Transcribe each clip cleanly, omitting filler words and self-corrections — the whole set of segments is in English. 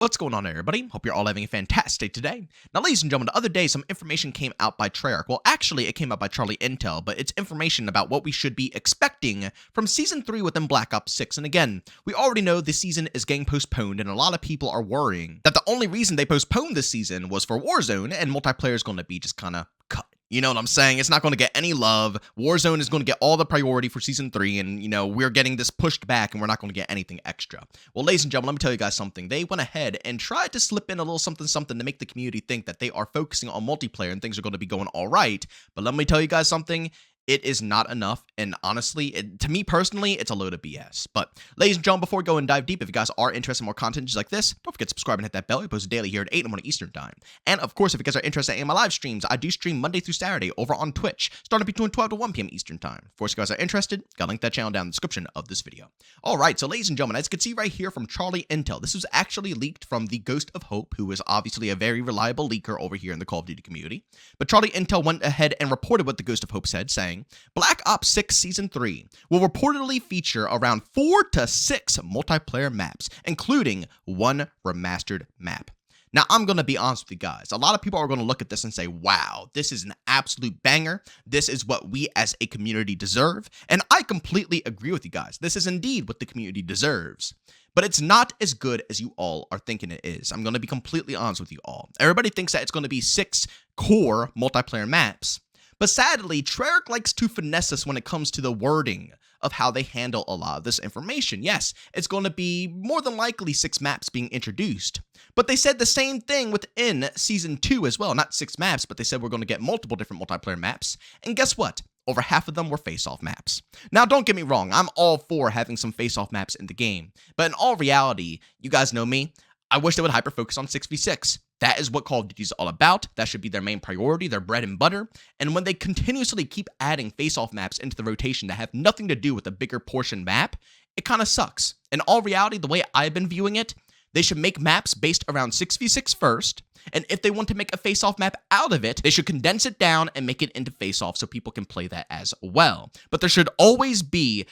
What's going on, everybody? Hope you're all having a fantastic day today. Now, ladies and gentlemen, the other day, some information came out by Treyarch. Well, actually, it came out by Charlie Intel, but it's information about what we should be expecting from Season 3 within Black Ops 6. And again, we already know this season is getting postponed, and a lot of people are worrying that the only reason they postponed this season was for Warzone, and multiplayer is going to be just kind of cut. You know what I'm saying? It's not going to get any love. Warzone is going to get all the priority for Season 3, and, we're getting this pushed back, and we're not going to get anything extra. Well, ladies and gentlemen, let me tell you guys something. They went ahead and tried to slip in a little something to make the community think that they are focusing on multiplayer and things are going to be going all right. But let me tell you guys something. It is not enough, and honestly, to me personally, it's a load of BS. But, ladies and gentlemen, before we go and dive deep, if you guys are interested in more content just like this, don't forget to subscribe and hit that bell. I post daily here at 8 in the morning Eastern Time. And, of course, if you guys are interested in my live streams, I do stream Monday through Saturday over on Twitch, starting between 12 to 1 p.m. Eastern Time. Of course, if you guys are interested, got to link that channel down in the description of this video. All right, so, ladies and gentlemen, as you can see right here from Charlie Intel, this was actually leaked from the Ghost of Hope, who is obviously a very reliable leaker over here in the Call of Duty community. But Charlie Intel went ahead and reported what the Ghost of Hope said, saying, Black Ops 6 Season 3 will reportedly feature around 4 to 6 multiplayer maps, including one remastered map. Now, I'm going to be honest with you guys. A lot of people are going to look at this and say, wow, this is an absolute banger. This is what we as a community deserve. And I completely agree with you guys. This is indeed what the community deserves. But it's not as good as you all are thinking it is. I'm going to be completely honest with you all. Everybody thinks that it's going to be 6 core multiplayer maps. But sadly, Treyarch likes to finesse us when it comes to the wording of how they handle a lot of this information. Yes, it's going to be more than likely 6 maps being introduced. But they said the same thing within Season 2 as well. Not 6 maps, but they said we're going to get multiple different multiplayer maps. And guess what? Over half of them were face-off maps. Now, don't get me wrong. I'm all for having some face-off maps in the game. But in all reality, you guys know me. I wish they would hyper-focus on 6v6. That is what Call of Duty is all about. That should be their main priority, their bread and butter. And when they continuously keep adding face-off maps into the rotation that have nothing to do with a bigger portion map, it kind of sucks. In all reality, the way I've been viewing it, they should make maps based around 6v6 first, and if they want to make a face-off map out of it, they should condense it down and make it into face-off so people can play that as well. But there should always be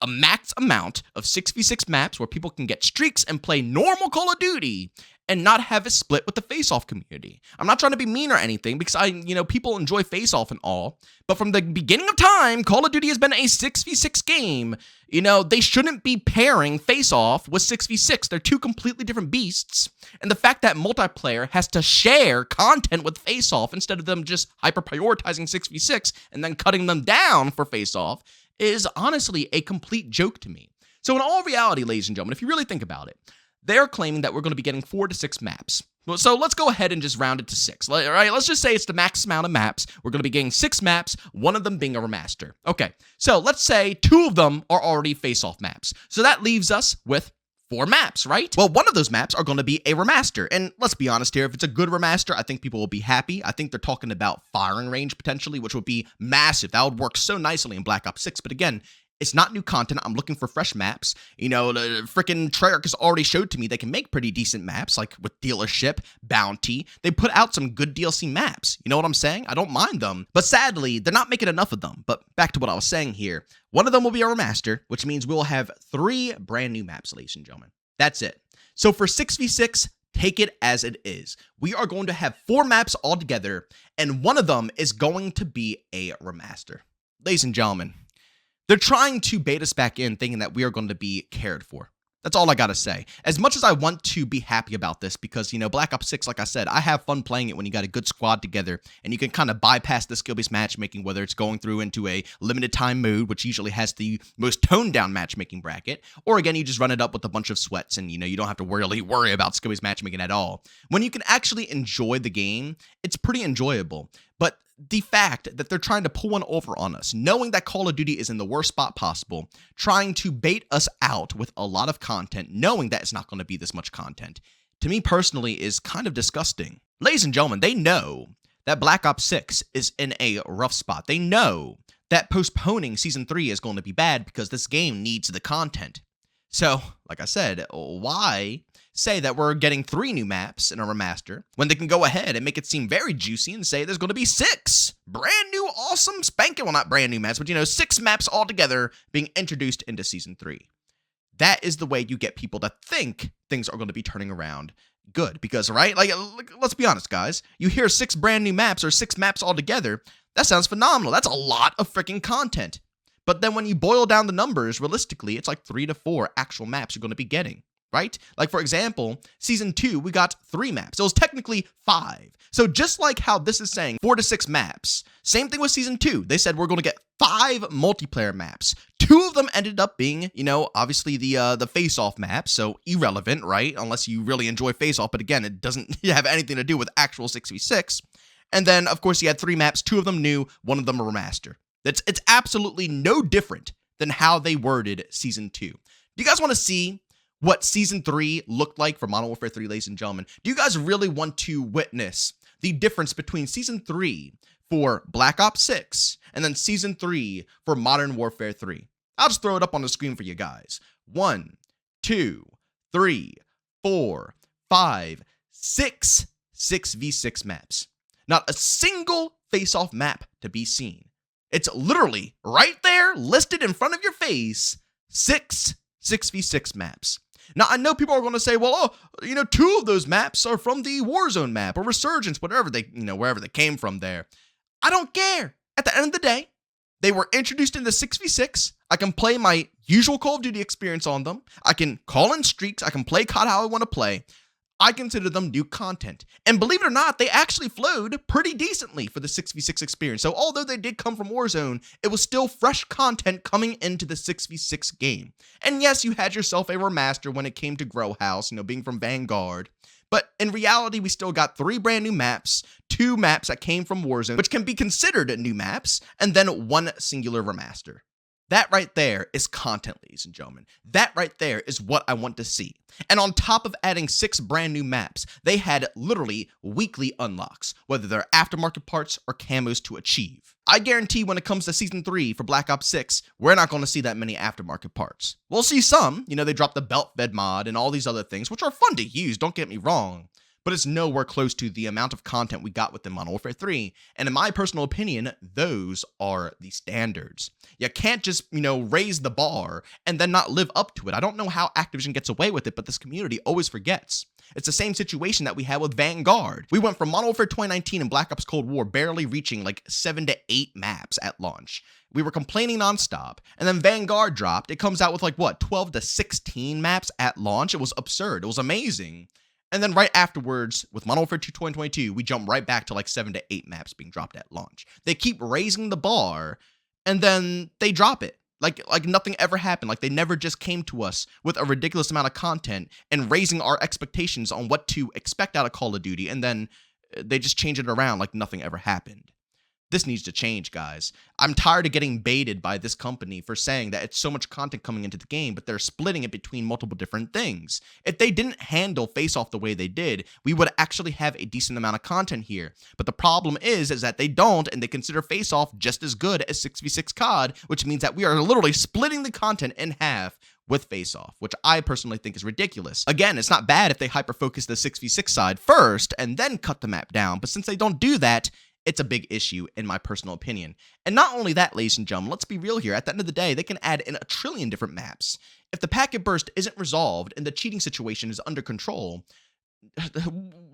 a max amount of 6v6 maps where people can get streaks and play normal Call of Duty and not have it split with the face-off community. I'm not trying to be mean or anything because people enjoy face-off and all, but from the beginning of time, Call of Duty has been a 6v6 game. They shouldn't be pairing face-off with 6v6. They're two completely different beasts, and the fact that multiplayer has to share content with face-off instead of them just hyper-prioritizing 6v6 and then cutting them down for face-off is honestly a complete joke to me. So in all reality, ladies and gentlemen, if you really think about it, they're claiming that we're going to be getting 4 to 6 maps. So let's go ahead and just round it to 6. All right, let's just say it's the max amount of maps. We're going to be getting 6 maps, one of them being a remaster. Okay, so let's say 2 of them are already face-off maps. So that leaves us with 4 maps, right? Well, one of those maps are going to be a remaster. And let's be honest here, if it's a good remaster, I think people will be happy. I think they're talking about firing range potentially, which would be massive. That would work so nicely in Black Ops 6. But again, it's not new content. I'm looking for fresh maps. The freaking Treyarch has already showed to me they can make pretty decent maps, like with Dealership, Bounty. They put out some good DLC maps. You know what I'm saying? I don't mind them. But sadly, they're not making enough of them. But back to what I was saying here. One of them will be a remaster, which means we'll have 3 brand new maps, ladies and gentlemen. That's it. So for 6v6, take it as it is. We are going to have 4 maps altogether, and one of them is going to be a remaster. Ladies and gentlemen, they're trying to bait us back in thinking that we are going to be cared for. That's all I gotta say. As much as I want to be happy about this because, Black Ops 6, like I said, I have fun playing it when you got a good squad together and you can kind of bypass the skill-based matchmaking, whether it's going through into a limited time mode, which usually has the most toned-down matchmaking bracket, or again, you just run it up with a bunch of sweats and, you don't have to worry about skill-based matchmaking at all. When you can actually enjoy the game, it's pretty enjoyable. But the fact that they're trying to pull one over on us, knowing that Call of Duty is in the worst spot possible, trying to bait us out with a lot of content, knowing that it's not going to be this much content, to me personally is kind of disgusting. Ladies and gentlemen, they know that Black Ops 6 is in a rough spot. They know that postponing Season 3 is going to be bad because this game needs the content. So, like I said, why say that we're getting 3 new maps in a remaster when they can go ahead and make it seem very juicy and say there's going to be 6 brand new, awesome, spanking, well, not brand new maps, but 6 maps altogether being introduced into Season 3? That is the way you get people to think things are going to be turning around good. Because, right? Like, let's be honest, guys. You hear 6 brand new maps or 6 maps altogether. That sounds phenomenal. That's a lot of freaking content. But then when you boil down the numbers, realistically, it's like 3 to 4 actual maps you're going to be getting, right? Like, for example, Season 2, we got 3 maps. It was technically 5. So just like how this is saying 4 to 6 maps, same thing with Season 2. They said we're going to get 5 multiplayer maps. 2 of them ended up being, obviously the face-off map, so irrelevant, right? Unless you really enjoy face-off, but again, it doesn't have anything to do with actual 6v6. And then, of course, you had 3 maps, 2 of them new, 1 of them a remaster. It's absolutely no different than how they worded Season 2. Do you guys want to see what Season 3 looked like for Modern Warfare 3, ladies and gentlemen? Do you guys really want to witness the difference between Season 3 for Black Ops 6 and then Season 3 for Modern Warfare 3? I'll just throw it up on the screen for you guys. 1, 2, 3, 4, 5, 6 6v6 maps. Not a single face-off map to be seen. It's literally right there, listed in front of your face, 6 6v6 maps. Now, I know people are going to say, well, 2 of those maps are from the Warzone map or Resurgence, whatever wherever they came from there. I don't care. At the end of the day, they were introduced into 6v6. I can play my usual Call of Duty experience on them. I can call in streaks. I can play COD how I want to play. I consider them new content. And believe it or not, they actually flowed pretty decently for the 6v6 experience. So although they did come from Warzone, it was still fresh content coming into the 6v6 game. And yes, you had yourself a remaster when it came to Grow House, being from Vanguard. But in reality, we still got 3 brand new maps, 2 maps that came from Warzone, which can be considered new maps, and then 1 singular remaster. That right there is content, ladies and gentlemen. That right there is what I want to see. And on top of adding 6 brand new maps, they had literally weekly unlocks, whether they're aftermarket parts or camos to achieve. I guarantee when it comes to Season 3 for Black Ops 6, we're not going to see that many aftermarket parts. We'll see some, they dropped the belt fed mod and all these other things, which are fun to use, don't get me wrong. But it's nowhere close to the amount of content we got within Modern Warfare 3. And in my personal opinion, those are the standards. You can't just, raise the bar and then not live up to it. I don't know how Activision gets away with it, but this community always forgets. It's the same situation that we had with Vanguard. We went from Modern Warfare 2019 and Black Ops Cold War barely reaching like 7 to 8 maps at launch. We were complaining nonstop, and then Vanguard dropped. It comes out with 12 to 16 maps at launch. It was absurd. It was amazing. And then right afterwards, with Modern Warfare 2 2022, we jump right back to 7 to 8 maps being dropped at launch. They keep raising the bar, and then they drop it. Like nothing ever happened. Like they never just came to us with a ridiculous amount of content and raising our expectations on what to expect out of Call of Duty, and then they just change it around like nothing ever happened. This needs to change, guys. I'm tired of getting baited by this company for saying that it's so much content coming into the game, but they're splitting it between multiple different things. If they didn't handle Face-Off the way they did, we would actually have a decent amount of content here. But the problem is that they don't, and they consider Face-Off just as good as 6v6 COD, which means that we are literally splitting the content in half with Face-Off, which I personally think is ridiculous. Again, it's not bad if they hyper-focus the 6v6 side first and then cut the map down, but since they don't do that, it's a big issue in my personal opinion. And not only that, ladies and gentlemen, let's be real here. At the end of the day, they can add in a trillion different maps. If the packet burst isn't resolved and the cheating situation is under control,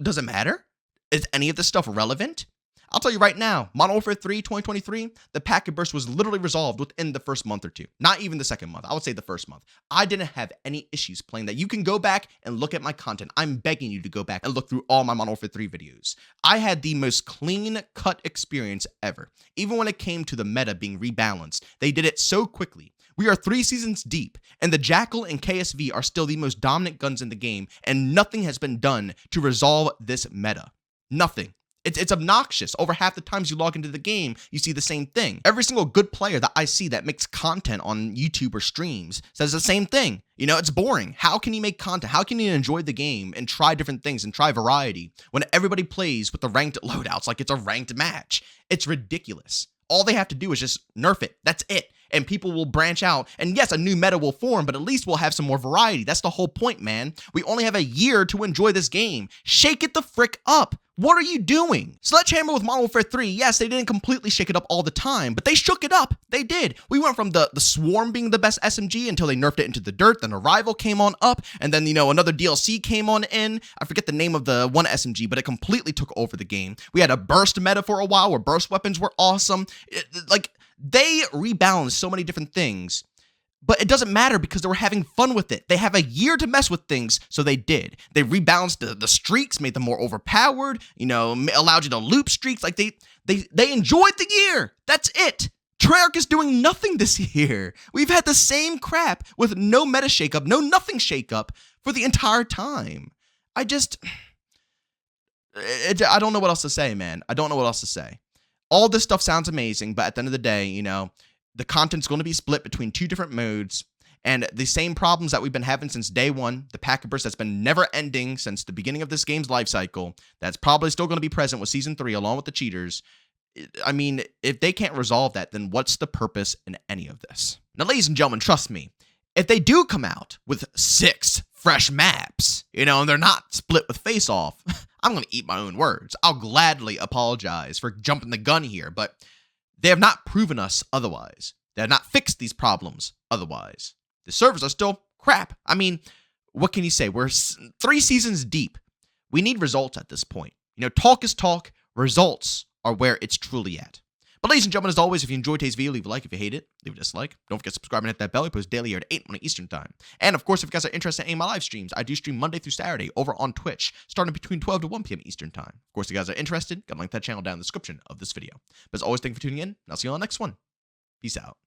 does it matter? Is any of this stuff relevant? I'll tell you right now, Modern Warfare 3 2023, the packet burst was literally resolved within the first month or two. Not even the second month. I would say the first month. I didn't have any issues playing that. You can go back and look at my content. I'm begging you to go back and look through all my Modern Warfare 3 videos. I had the most clean-cut experience ever. Even when it came to the meta being rebalanced, they did it so quickly. We are 3 seasons deep, and the Jackal and KSV are still the most dominant guns in the game, and nothing has been done to resolve this meta. Nothing. It's obnoxious. Over half the times you log into the game, you see the same thing. Every single good player that I see that makes content on YouTube or streams says the same thing. It's boring. How can you make content? How can you enjoy the game and try different things and try variety when everybody plays with the ranked loadouts like it's a ranked match? It's ridiculous. All they have to do is just nerf it. That's it. And people will branch out. And yes, a new meta will form, but at least we'll have some more variety. That's the whole point, man. We only have a year to enjoy this game. Shake it the frick up. What are you doing? Sledgehammer with Modern Warfare 3, yes, they didn't completely shake it up all the time, but they shook it up. They did. We went from the Swarm being the best SMG until they nerfed it into the dirt, then Arrival came on up, and then, another DLC came on in. I forget the name of the one SMG, but it completely took over the game. We had a burst meta for a while where burst weapons were awesome. They rebalanced so many different things. But it doesn't matter because they were having fun with it. They have a year to mess with things, so they did. They rebalanced the streaks, made them more overpowered, allowed you to loop streaks. Like, they enjoyed the year. That's it. Treyarch is doing nothing this year. We've had the same crap with no meta shakeup, no nothing shakeup for the entire time. I don't know what else to say, man. I don't know what else to say. All this stuff sounds amazing, but at the end of the day, the content's going to be split between two different modes, and the same problems that we've been having since day one, the packet burst that's been never ending since the beginning of this game's life cycle, that's probably still going to be present with Season 3 along with the cheaters. I mean, if they can't resolve that, then what's the purpose in any of this? Now, ladies and gentlemen, trust me, if they do come out with 6 fresh maps, and they're not split with face-off, I'm going to eat my own words. I'll gladly apologize for jumping the gun here, but they have not proven us otherwise. They have not fixed these problems otherwise. The servers are still crap. I mean, what can you say? We're 3 seasons deep. We need results at this point. Talk is talk. Results are where it's truly at. But ladies and gentlemen, as always, if you enjoyed today's video, leave a like. If you hate it, leave a dislike. Don't forget to subscribe and hit that bell. We post daily here at 8 on Eastern Time. And of course, if you guys are interested in any of my live streams, I do stream Monday through Saturday over on Twitch, starting between 12 to 1 p.m. Eastern Time. Of course, if you guys are interested, got a link to that channel down in the description of this video. But as always, thank you for tuning in, and I'll see you on the next one. Peace out.